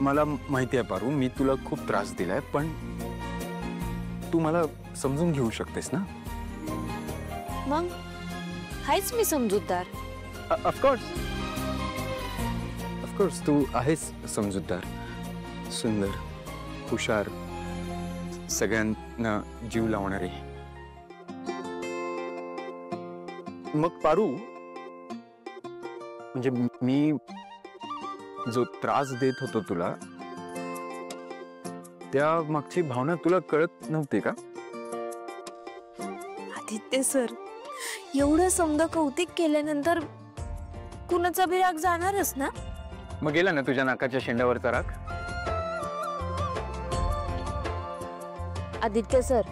मला माहिती आहे पारू, मी तुला खूप त्रास दिलाय, पण तू मला समजून घेऊ शकतेस ना? मग हायच मी समजूतदार. ऑफकोर्स तू आहेस समजूतदार, सुंदर, हुशार, सगळ्यांना जीव लावणारे. मग पारू, म्हणजे मी जो त्रास देत होतो तुला, त्या मागची भावना तुला कळत नव्हती का? आदित्य सर, एवढं समजा कौतिक केल्यानंतर कुणाचा बी राग जाणारच ना. मग गेला ना तुझ्या नाकाच्या शेंड्यावरचा राग? आदित्य सर,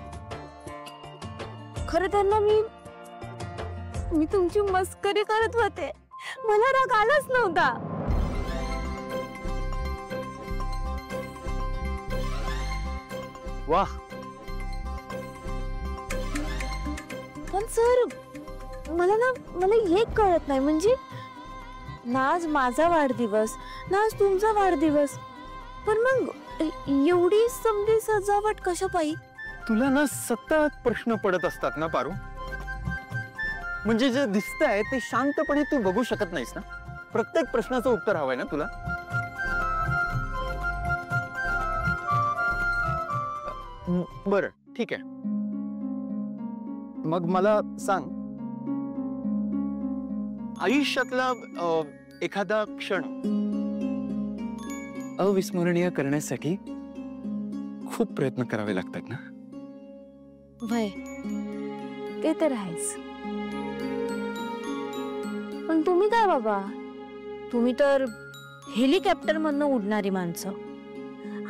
खरं तर ना मी तुमची मस्करी करत होते, मला राग आलाच नव्हता. वाह. पण सर, मला हे कळत नाही, म्हणजे ना आज माझा वाढदिवस ना आज तुमचा वाढदिवस, पण मग एवढी समधी सजावट कशा पायी? तुला ना सतत प्रश्न पडत असतात ना पारू, म्हणजे जे दिसतंय ते शांतपणे तू बघू शकत नाहीस ना. प्रत्येक प्रश्नाचं उत्तर हवंय ना तुला. बरं ठीक आहे, मग मला सांग, आयुष्यातला एखादा क्षण अविस्मरणीय करण्यासाठी खूप प्रयत्न करावे लागतात ना. वय ते तर आहेच, पण तुम्ही काय बाबा, तुम्ही तर हेलिकॉप्टर मधनं उडणारी माणसं.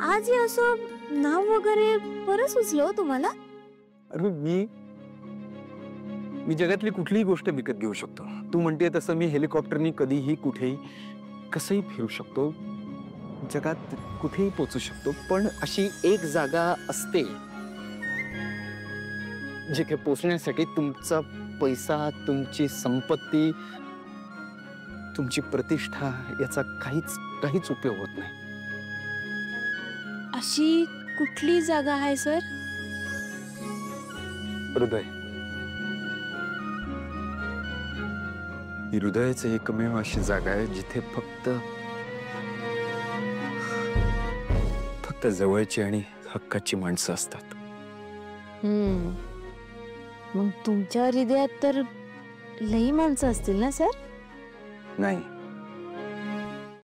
आज हे असं नाव वगैरे बरं सुचलं तुम्हाला? अरे मी जगातली कुठलीही गोष्ट विकत घेऊ शकतो. तू म्हणते तसं मी हेलिकॉप्टरनी कधीही कुठेही कसंही फिरू शकतो, जगात कुठेही पोहोचू शकतो. पण अशी एक जागा असते जिथे पोचण्यासाठी तुमचा पैसा, तुमची संपत्ती, तुमची प्रतिष्ठा याचा काहीच उपयोग होत नाही. अशी कुठली जागा आहे सर? हृदय. ही हृदयाचं एकमेव अशी जागा आहे जिथे फक्त जवळची आणि हक्काची माणसं असतात. मग तुमच्या हृदयात तर लई माणसं असतील ना सर? नाही,